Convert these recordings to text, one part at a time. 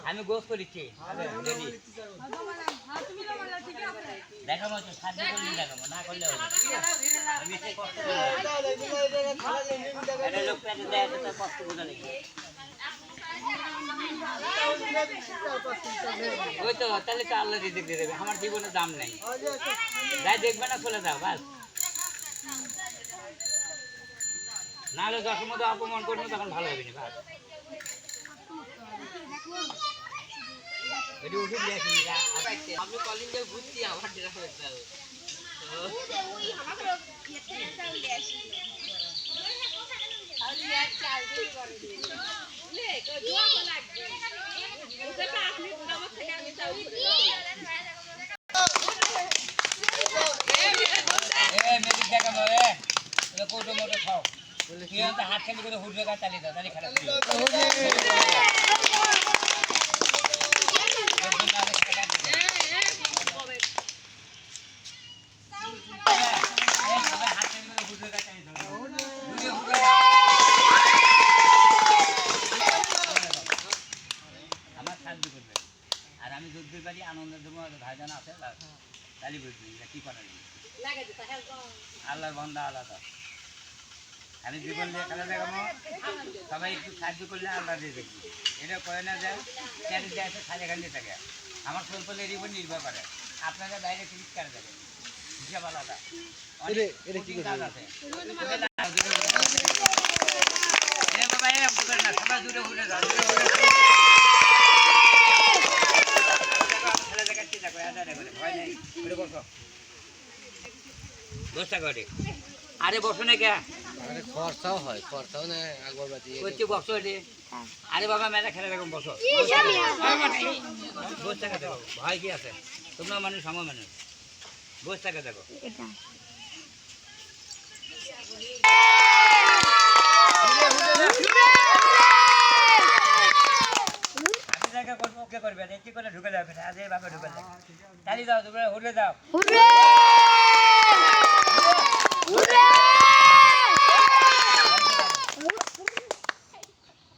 আমি গোস করিছি দেখাবো তো সাহায্য করলে দেখাবো না করলে আমি কষ্ট লোক দেয় তো কষ্ট বোঝা লেগে ওই তো তাহলে তো আল্লাহ রিজিক দিয়ে দেবে আমার জীবনের দাম নাই যাই দেখবে না চলে যাও বাস নাহলে যখন মতো অপমান করবো তখন ভালো হবে না বাস এটি ওষুধ দেখি আপনি কলিং দিয়ে ঘুরছি আমার ডেরা হয়ে যাবে কোটো মোটো খাও হাত খেলি করে হুড়বে গা চালিয়ে দাও তাহলে খারাপ আমার সাহায্য করবে আর আমি যুদ্ধের বাড়ি আনন্দ দেবো ভাইজান আছে তালি বুঝবি কি করা আল্লাহর বন্ধা আলাদা আমি জীবন দিয়ে খেলা দেখাবো সবাই একটু সাহায্য করলে আল্লাহ দিয়ে দেখবি এটা করে না যায় ক্যারি দেয় সাজা খান্ডি থাকে আমার শৈল্পের উপর নির্ভর করে আপনারা বাইরে ক্লিক করে দেবেন হিসাব আলাদা অনেক কাজ আছে সবাই দূরে ঘুরে যাও খেলা দেখাচ্ছি দেখো ভয় নেই বসো দশটা করে আরে বসো না কে আরে খরচাও হয় খরচাও না আগরবাতি কইতে বসো রে আরে বাবা মেলা খেলা দেখো বসো বস টাকা দেখো ভয় কি আছে তোমরা মানুষ সম মানুষ বস টাকা দেখো আমি জায়গা করবো ওকে করবে একটি করে ঢুকে যাবে আজ এই বাবা ঢুকে যাবে তালি দাও তোমরা হুড়ে দাও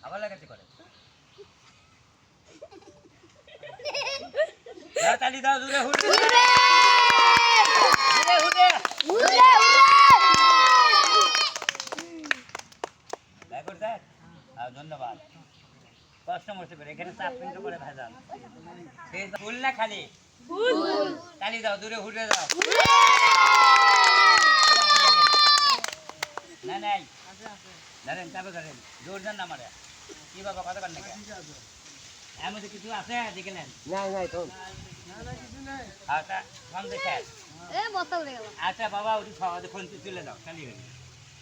আবার লাগাতে করে তালি দাও দূরে হুড়ে ধন্যবাদ কষ্ট মষ্ট করে এখানে 4 মিনিট করে ভেজাল ফুল না খালি তালি দাও দূরে হুড়ে দাও না নাই ধরেন তারপর ধরেন জোর দেন না মারে কি বাবা কথা বল না এর মধ্যে কিছু আছে দেখে নেন আচ্ছা দেখেন আচ্ছা বাবা ওটি খাওয়াতে ফোন তুলে দাও খালি হয়ে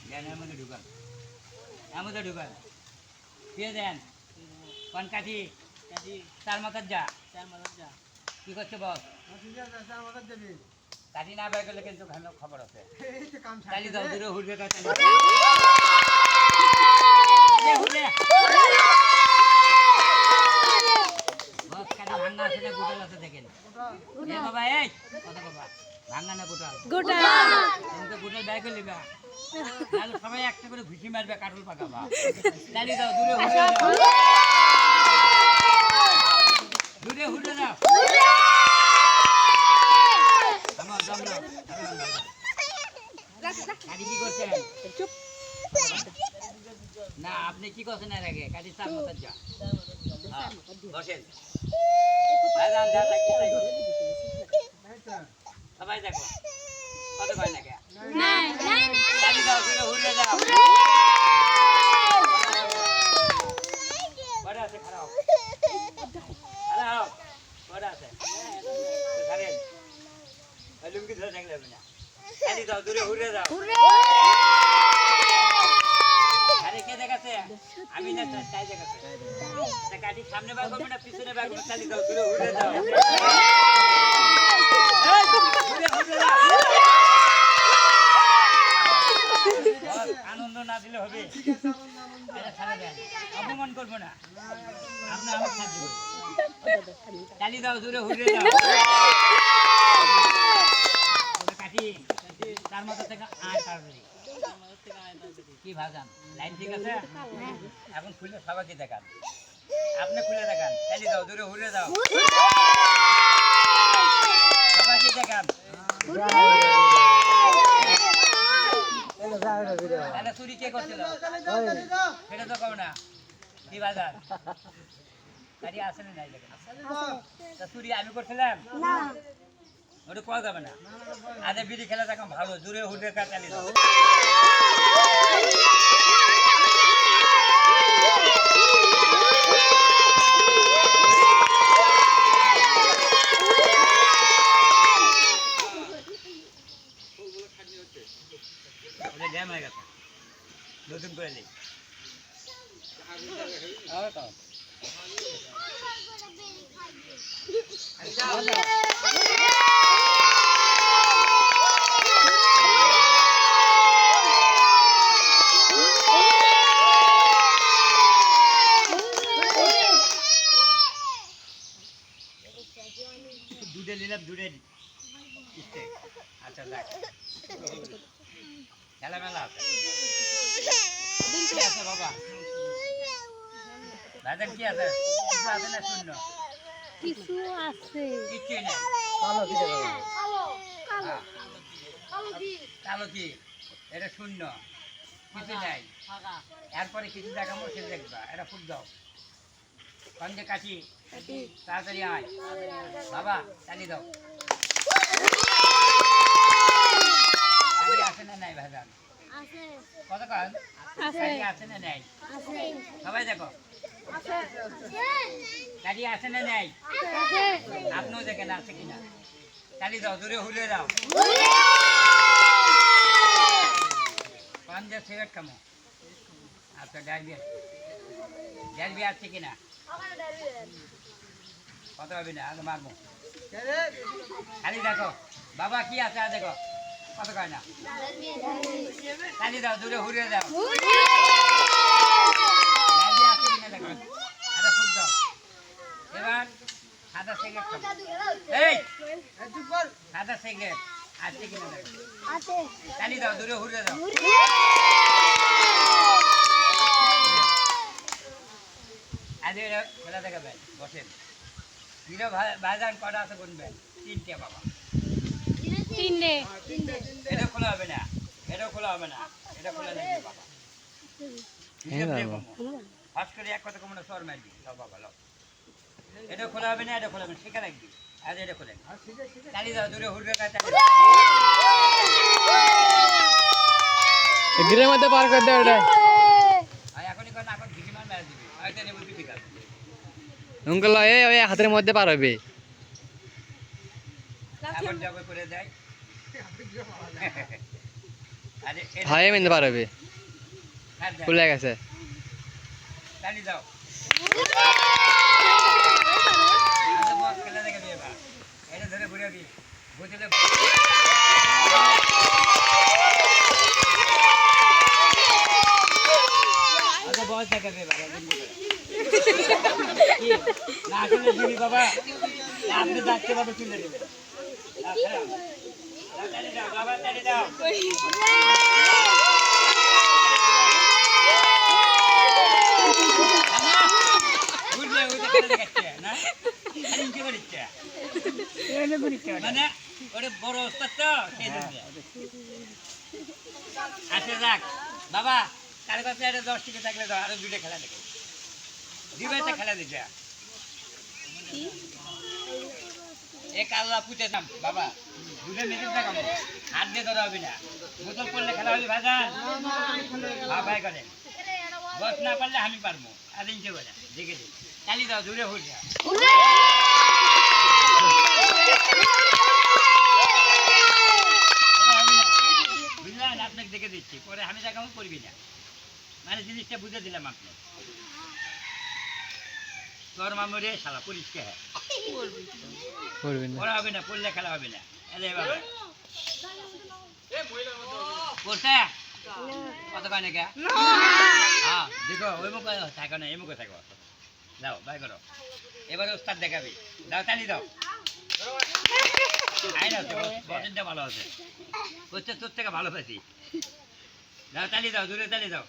দেন এর মধ্যে ঢুকান দিয়ে দেন কোন কাঠি চার মাথার যা কি করছে বস কাঠি না বের করলে কিন্তু ভালো খবর আছে চালি দাও দূরে হুড়বে ভাঙ্গা আছে না গোটাল আছে দেখেন বাবা এই কথা বাবা ভাঙ্গা না গোটাল গোটাল বের করে লিবা তাহলে সবাই একটা করে ঘুষি মারবে কাটল পাকাবা চালি দাও দূরে হুড়ে দাও আমার দম দাও কাটি কি করছেন চুপ না আপনি কি করছেন এর আগে কাটি চার মাথার যা বসেন সবাই দেখো কত কয় না কে চালি দাও দূরে হুড়ে দাও বড় আছে খারাপ বড় আছে ধরেন লুঙ্গি ধরে থাকলে হবে না চালি দাও দূরে হুড়ে দাও আরে কে দেখাচ্ছে আমি না তাই দেখাচ্ছে কাটি সামনে বার করবে না পিছনে বার করবে চালি দাও দূরে হুড়ে দাও আনন্দ না দিলে হবে অপমান করবো না আপনি আমার সাহায্য চালি দাও দূরে হুড়ে দাও কাটি তার মধ্যে থেকে আয় তাড়াতাড়ি কি ভাজান লাইন ঠিক আছে এখন খুলে সবাইকে দেখান আপনি খুলে দেখান, তালি দাও, দূরে হুড়ে দাও। সবাইকে দেখান। তাহলে চুরি কে করছিল? সেটা তো কও না। কি বাজার? গাড়ি আছে না নাই দেখেন? তা চুরি আমি করছিলাম? ওটা কোয়া যাবে না। আগে বিড়ি খেলা দেখো ভালো, দূরে হুড়ে কাটালি দাও। ড্যাম হয়ে গেছে, নতুন করে নেই। দুধে নিলাম, দুধে আচ্ছা দেখ খেলা মেলা আছে। কি আছে বাবা? ভাইজান কি আছে? কিছু আছে না শূন্য? কিছু আছে। কিছুই নেই। কালো কি দেখো? হ্যাঁ। কালো কি? এটা শূন্য, কিছু নাই। এরপরে কিছু দেখাবো, সে দেখবা। এটা ফুট দাও, সঙ্গে কাশি, তাড়াতাড়ি আয় বাবা, চালি দাও। আছে না নাই ভাইজান? কতক্ষণ আছে না নাই? সবাই দেখো, গাড়ি আছে না নাই? আপনিও দেখেন আছে কিনা। চালি দাও, দূরে হুলে দাও। পান দিয়ে সিগারেট খামো। আচ্ছা ডালবি আছে কিনা? কত হবে না? আগে মারবো। খালি দেখো বাবা কি আছে, আর দেখো কত কয় না। চালি দাও, দূরে হুড়ে দাও। ডালবি আছে কিনা দেখো। আচ্ছা ফুট দাও। এবার সাদা সিগারেট খাবো। এই সাদা সিগারেট আছে কিনা দেখো। চালি দাও, দূরে হুড়ে দাও। আজকে খেলা দেখাবেন, বসেন। হিরো ভাইজান কটা আছে গুনবেন? 3টে বাবা। 3টে। এটা খোলা হবে না, এটা খোলা হবে না, এটা খোলা নেই বাবা। ফার্স্ট করে এক কথা কমনা সর মারবি সব বাবা। লো এটা খোলা হবে না, এটা খোলা হবে না, শিখা রাখবি। আজ এটা খোলেন, চালি দাও, দূরে হুড়বে কাজ। এগুলোর মধ্যে পার করে দাও এটা। এখনই কর না, এখন ভিডিমান মেরে দিবি, হয়তো নেব ঠিক আছে। উঙ্কল ওই হাতের মধ্যে পার হবে। এখন যাবে করে দেয়। আরে ভাই মেনে পার হবে, খুলে গেছে। চালি দাও। আচ্ছা বস খেলা দেখে দিয়ে এবার এটা ধরে ঘুরাবি, বুঝলে আচ্ছা বস দেখাবে এবার না আসলে দিবি বাবা, আপনি যাচ্ছে বাবা তুলে দেবেন। চালি দাও বাবা, চালি দাও। বুঝলে ওইটা খেলা দেখাচ্ছে না, খালি ইনকে করিচ্ছে মানে ওটা বড় ওস্তাদ তো সেই জন্য। আচ্ছা যাক বাবা, কার কাছে একটা 10 টিকে থাকলে দাও, আরো 2টা খেলা দেখো। দিবাইতে খেলা দিচ্ছে এক আল্লাহ পুঁতে দাম বাবা। 2টা মেজিক দেখাবো, হাত দিয়ে ধরা হবে না। বোতল করলে খেলা হবে ভাইজান, ভাই করেন। বস না পারলে আমি পারবো, আর ইনকে করে দেখে দিই। চালি দাও, দূরে হয়ে যা। বুঝলেন, আপনাকে দেখে দিচ্ছি, পরে আমি দেখাবো, করবি না। মানে জিনিসটা বুঝে দিলাম আপনি। তোর মামুরে শালা পরিষ্কার ওরা হবে না, পড়লে খেলা হবে না। করছে কত কানে কে? হ্যাঁ দেখো, ওই মুখে থাকো না, এই মুখে থাকো। যাও বাই করো, এবারে ওস্তাদ দেখাবি। দাও, তালি দাও। আয় না, বসনটা ভালো আছে, করছে তোর থেকে ভালো পাচ্ছি। দাও, তালি দাও, দূরে তালি দাও।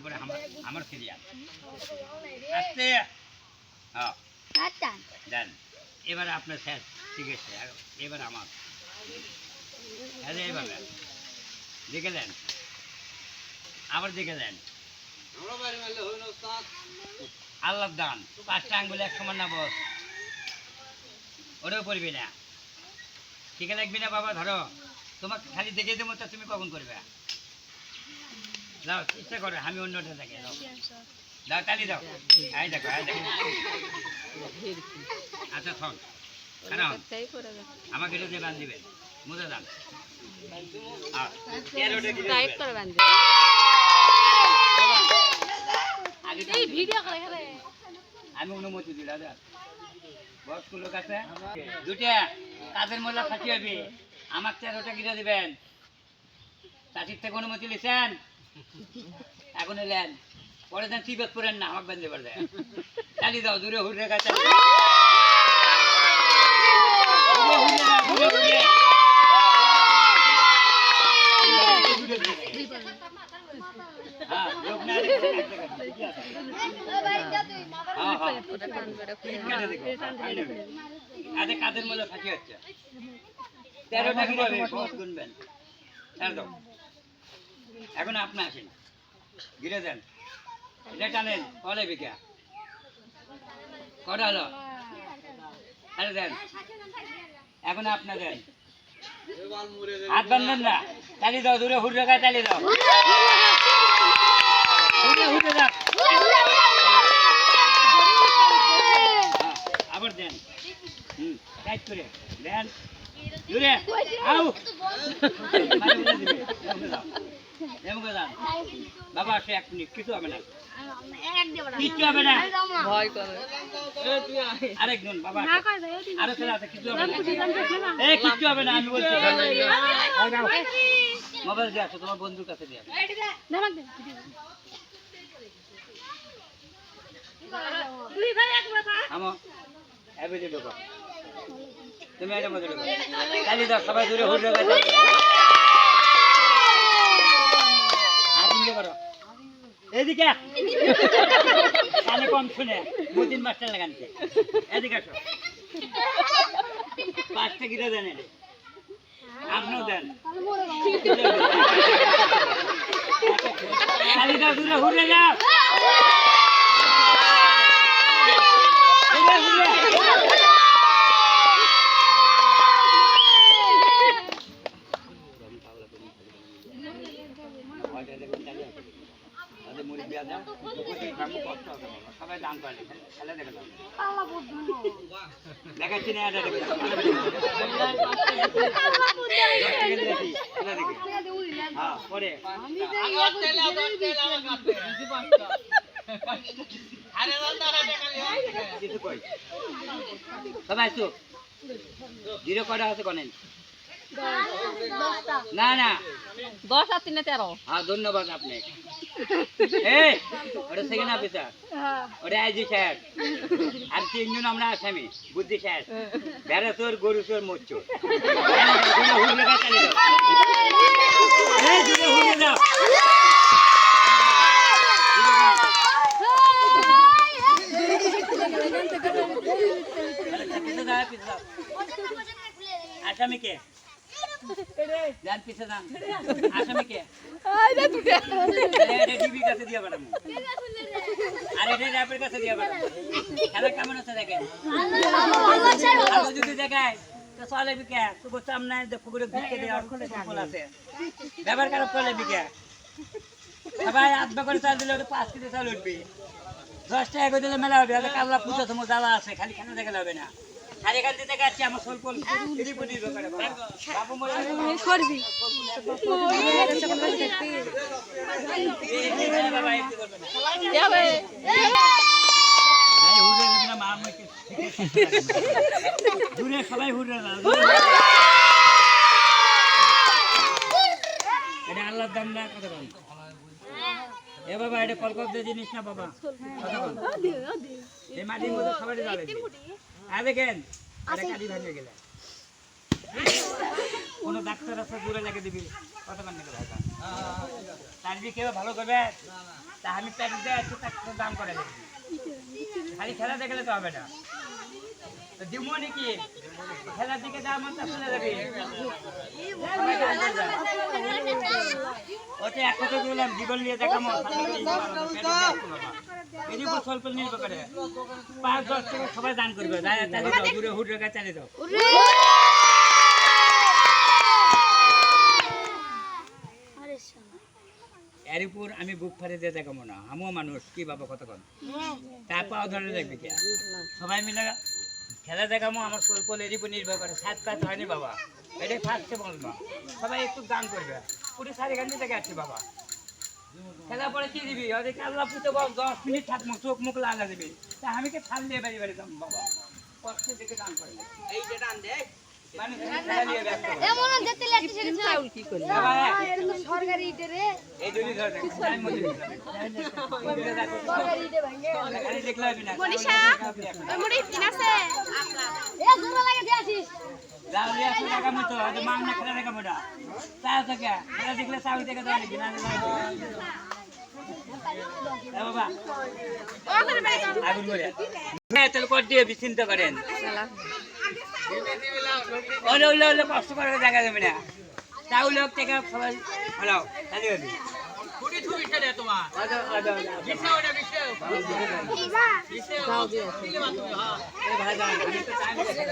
তারপরে আমার সিরিয়াল আস্তে হ্যাঁ দেন এবার আপনার শেষ ঠিক আছে এবার আমার এইভাবে দেখে দেন আবার দেখে দেন আল্লাহর দান 5টা আঙ্গুল এক সমান না বস ওরেও পড়বি না ঠিক লাগবি না বাবা ধরো তোমাকে খালি দেখে দেবো তো তুমি কখন করবে দাও চেষ্টা করো আমি অন্যটা দেখে দাও দাও তালি দাও এই দেখো আচ্ছা শোন কারণ আমাকে এটা দিয়ে বান দিবেন মুজা দান আমি অনুমতি দিলাম বয়স্ক লোক আছে দুটা কাজের মোল্লা ফাঁসি হবে আমার 13টা গিরে দিবেন চাষির থেকে অনুমতি লিছেন এখন এলেন পরে দেন চিপত করেন না আমাকে বেঁধে পারবে চালি দাও দূরে হুড়ে গাছ কাদের মূল্য ফাঁসি হচ্ছে 13টা গিরে গুনবেন এখন আপনি আসেন গিরে দেন এটা টানেন কলে বিকা কটা হলো আরে দেন এখন আপনি দেন হাত বাঁধবেন না তালি দাও দূরে হুড় রেখায় তালি দাও হুড়ে দাও আবার দেন টাইট করে দেন দূরে আউ বাবা আসে 1 মিনিট কিছু হবে না কিচ্ছু হবে না ভয় করে আরেকজন বাবা আরো ছেলে আছে কিছু হবে না কিচ্ছু হবে না আমি বলছি মোবাইল দিয়ে আসো তোমার বন্ধুর কাছে দিয়ে তুমি এটা মধ্যে কালি দাও সবাই দূরে হুড় রেখা করো এদিকে কানে কম শুনে 2-3 মাস্টার লাগানছে এদিকে আসো 5টা গিরে দেন আপনিও দেন কালি দাও দূরে হুড়ে যাও সবাই দান পাইলে খেলে দেখলাম দেখাচ্ছি না পরে সবাই আসো জিরো কটা আছে কনেন না না 10 আর 3 13 হ্যাঁ ধন্যবাদ আপনি ওটা সেকেন্ড অফিসার ওটা আইজি সাহেব আর 3 জন আমরা আসামি বুদ্ধি সাহেব ভেড়া চোর গরু চোর মোর চোর আসামি কে যান পিছে যান আসামি কে ডিবির কাছে দিয়ে পাঠাবো আর এটা র্যাপের কাছে দিয়ে পাঠাবো খেলা কেমন হচ্ছে দেখেন যদি দেখায় তো চলে বিকে তোর সামনে পুকুরে ভিক্ষে দিয়ে ফল আছে ব্যবহার খারাপ করলে বিকে সবাই 8 করে চাল দিলে 5 কেজি চাল উঠবি 10 টাকা করে দিলে মেলা হবে কাল্লা পুজো তোমার জ্বালা আছে খালি কেন দেখা যাবে না আর এখান থেকে যাচ্ছি আমার সোলপল এদিপতি ব্যাপারে বাবু মরে করবি বাবা একটু করবে না যাবে ভাই হুড়ে দেবে না মা আমাকে দূরে সবাই হুড়ে না এটা আল্লাহর দাম না কত দাম এ বাবা এটা কলকাতা জিনিস না বাবা কত দাম এই মাটির মধ্যে সবাই যাবে আর দেখেন এটা কালি ভাঙে গেলে কোন ডাক্তার আছে দূরে লাগিয়ে দিবি কত কান থেকে তার যে কেউ ভালো করবে তা আমি প্যাকেট দিয়ে একটু তার দাম করে দেবো খালি খেলা দেখলে তো হবে না তো দিব নাকি খেলার দিকে দাম মন চলে যাবে ওতে এক কথা বললাম জীবন নিয়ে দেখামো এর উপর স্বল্প নির্ভর করে 5-10 টাকা সবাই দান করবে তাহলে দূরে হুট রেখা চালিয়ে দাও এর উপর আমি বুক ফাড়ে দিয়ে দেখাবো না আমিও মানুষ কি বাবা কতক্ষণ তারপর ধরে দেখবে কে সবাই মিলে খেলা দেখাবো আমার স্বল্প এর উপর নির্ভর করে 7 কাজ হয়নি বাবা এটাই ফার্স্টে বলবো সবাই একটু দান করবে পুরো 4:30 থেকে আসছি বাবা খেলা পরে কি দিবি ওদের আল্লাহ পুজো 10 মিনিট থাকবো চোখ মুখ লাগা দিবি তা আমি কে থাল দিয়ে বাড়ি বাড়ি যাবো বাবা পক্ষে দিকে দান করে এই যে দান দে মানে খেলা নিয়ে ব্যস্ত এমন যেতে লাগছে সেটা চাউল কি করলি কিন্তু সরকারি ইটে রে এই দুই ধরে টাইম মধ্যে সরকারি ইটে ভাঙে খালি দেখলাম না মনীষা ওই মুড়ি কিন আছে এ জোড়া লাগে দিয়েছিস যাও রে 100 টাকা মতো আজ মাং না খেলা দেখা মোটা তাও তো কে খেলা দেখলে চাউল থেকে দাও নাকি না এ বাবা আগুন করে হ্যাঁ তাহলে কত দিয়ে চিন্তা করেন ওলে ওলে ওলে কষ্ট করে জায়গা দেবে না চাউল হোক টাকা সবাই ভালো খালি হবে খুঁটি থুবি ছেড়ে তোমার বিষয় ওটা বিষয় যাও দিয়ে এই ভাই যান আমি তো টাইম দেখে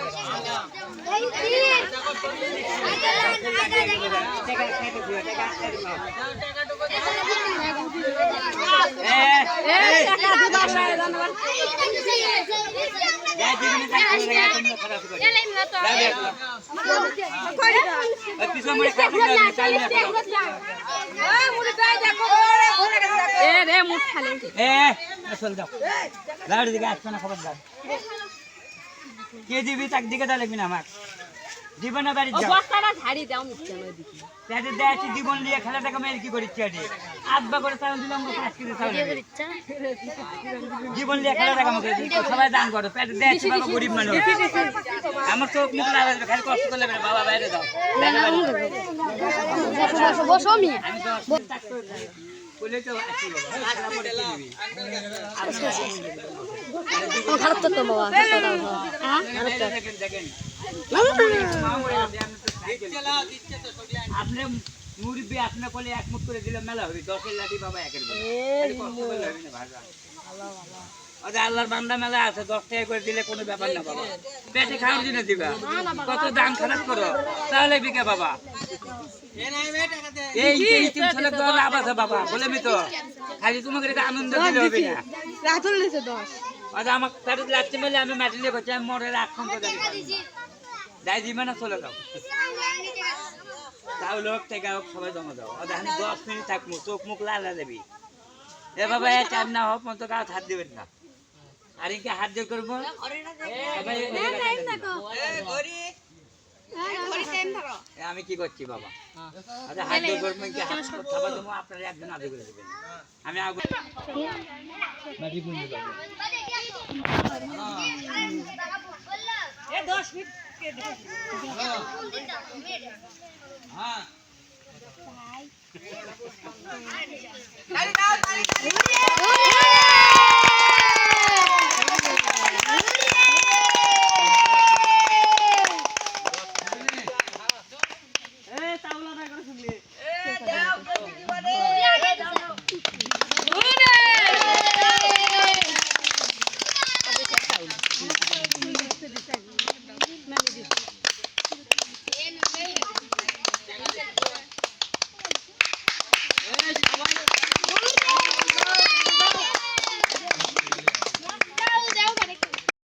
এই কি টাকা খেতে দিও টাকা খেতে দাও টাকা ঢুকো টাকা দিবা না জানবার যা জীবনে থাকতে লাগে তোমরা খারাপ করে আর পিছন মরে খাবি না চাই না এ রে মুখ খালি চল যাও গাড়ি দিকে আসছো না খবর দাও কে দিবি তাক দিকে তা লাগবি না আমার জীবনে বাড়ি যাও বস্তাটা ঝাড়ি দাও মিথ্যা নয় দিকি প্যাটে দেয়াছি জীবন নিয়ে খেলা দেখা মেয়ের কি করিস চেয়ারে আধবা করে চাউল দিলাম 5 কেজি চাউল জীবন নিয়ে খেলা দেখা মুখে সবাই দান করো প্যাটে দেয়াছি বাবা গরিব মানুষ আমার চোখ মুখ লাগাবে খালি কষ্ট করলে বাবা বাইরে যাও বসো মি আমি তো বলে তো আছি বাবা খেলা পড়ে কি দিবি খারাপ তো বাবা দেখেন দেখেন আপনি মুরব্বী আপনার কোলে একমুখ করে দিলে মেলা হবে 10 লাঠি বাবা একের আল্লাহর বান্দা মেলা আছে 10 টাকা করে দিলে কোনো ব্যাপার না বাবা পেটে খাওয়ার জন্য দিবা কত দাম খারাপ করো তাহলে বিকে বাবা এই তিন ছেলে দল আবাস বাবা বলে মি তো খালি তোমাকে আনন্দ দিলে হবে না রাতুল নিছে 10 আচ্ছা আমার পেটে লাগছে বলে আমি মাটি নিয়ে করছি আমি মরে রাখতাম তো যাই দিবে না চলে যাও তাও লোক থেকে হোক সবাই জমা দাও আমি 10 মিনিট থাকবো চোখ মুখ লালা দেবি এ বাবা এ চার না হোক মতো কাউ হাত দেবেন না আর ইনকে হাত দিয়ে করবো আমি কি করছি বাবা আচ্ছা হাত দিয়ে করবো ইনকে হাত খাবার দেবো আপনারা একজন আদে করে দেবেন আমি আগে মাটি বুঝতে পারবো 10 মিনিট হ্যাঁ